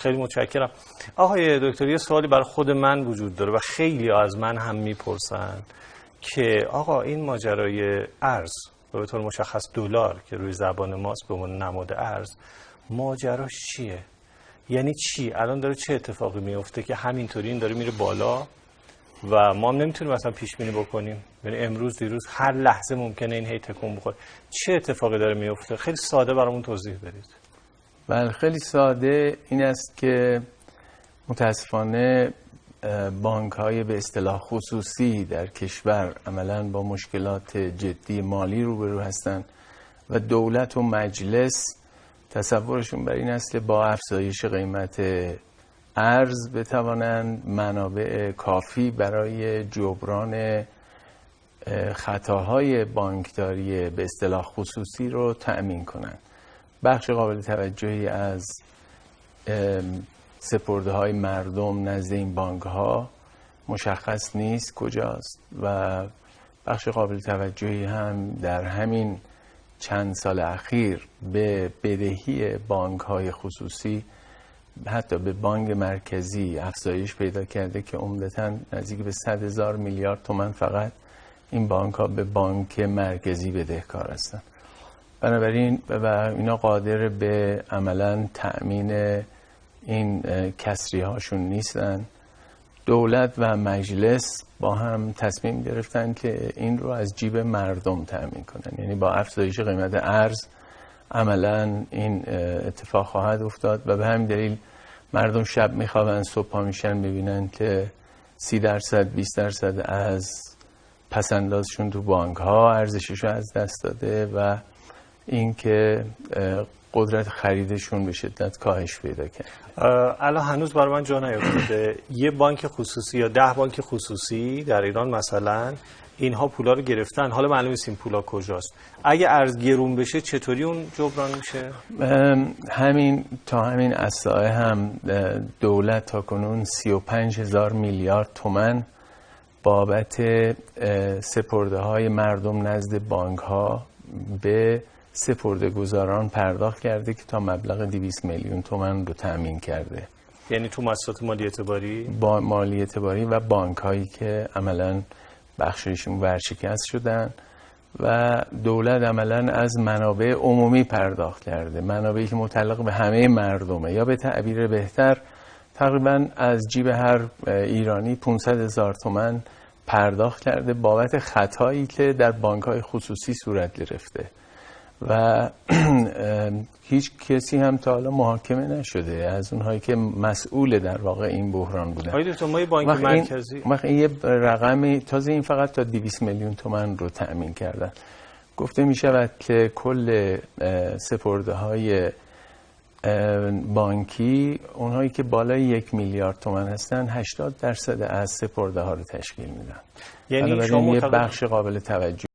خیلی متشکرم. آقای دکتر، یه سوالی برای خود من وجود داره و خیلی از من هم میپرسن که آقا این ماجرای ارز و به طور مشخص دلار که روی زبان ماست به عنوان نماد ارز، ماجراش چیه؟ یعنی چی؟ الان داره چه اتفاقی میفته که همینطوری این داره میره بالا و ما هم نمیتونیم مثلا پیش بینی بکنیم؟ یعنی امروز دیروز هر لحظه ممکنه این هی تکون بخوره. چه اتفاقی داره میفته؟ خیلی ساده برامون توضیح بدید. بله، خیلی ساده این است که متاسفانه بانک‌های به اصطلاح خصوصی در کشور عملاً با مشکلات جدی مالی روبرو هستند و دولت و مجلس تصورشون بر این است که با افزایش قیمت ارز بتوانند منابع کافی برای جبران خطاهای بانکداری به اصطلاح خصوصی رو تأمین کنند. بخش قابل توجهی از سپرده های مردم نزد این بانک ها مشخص نیست کجاست و بخش قابل توجهی هم در همین چند سال اخیر به بدهی بانک های خصوصی حتی به بانک مرکزی افزایش پیدا کرده که عمدتاً نزدیک به 100,000 میلیارد تومان فقط این بانک ها به بانک مرکزی بدهکار هستند. بنابراین و اینا قادر به عملاً تأمین این کسری هاشون نیستن. دولت و مجلس با هم تصمیم گرفتن که این رو از جیب مردم تأمین کنن، یعنی با افزایش قیمت ارز عملاً این اتفاق خواهد افتاد و به همین دلیل مردم شب میخوابن صبح پا میشن ببینن که 30% 20% از پسندازشون تو بانک ها ارزشش رو از دست داده و اینکه قدرت خریدشون به شدت کاهش پیدا کرد. الان هنوز برای من جا نیفتاده یه بانک خصوصی یا 10 بانک خصوصی در ایران مثلا اینها پولا رو گرفتن، حالا معلوم نیست این پولا کجاست. اگه ارز گرون بشه چطوری اون جبران میشه؟ تا همین اساعه هم دولت تا کنون 35,000 میلیارد تومان بابت سپرده های مردم نزد بانک ها به سپرده گذاران پرداخت کرده که تا مبلغ 200 میلیون تومان رو تأمین کرده. یعنی تو مؤسسات مالی اعتباری؟ با مالی اعتباری و بانک هایی که عملاً بخششون ورشکست شدن و دولت عملاً از منابع عمومی پرداخت کرده، منابعی که متعلق به همه مردمه، یا به تعبیر بهتر تقریباً از جیب هر ایرانی 500,000 تومان پرداخت کرده بابت خطایی که در بانک‌های خصوصی صورت گرفته و هیچ کسی هم تا حالا محاکمه نشده از اونهایی که مسئول در واقع این بحران بودن. آقای دکتر، ما بانک مرکزی این یه رقمی تازه این فقط تا 200 میلیون تومان رو تأمین کردن. گفته می شود که کل سپرده های بانکی اونهایی که بالای 1 میلیارد تومان هستن 80% از سپرده ها رو تشکیل میدن. یعنی شما یه بخش قابل توجه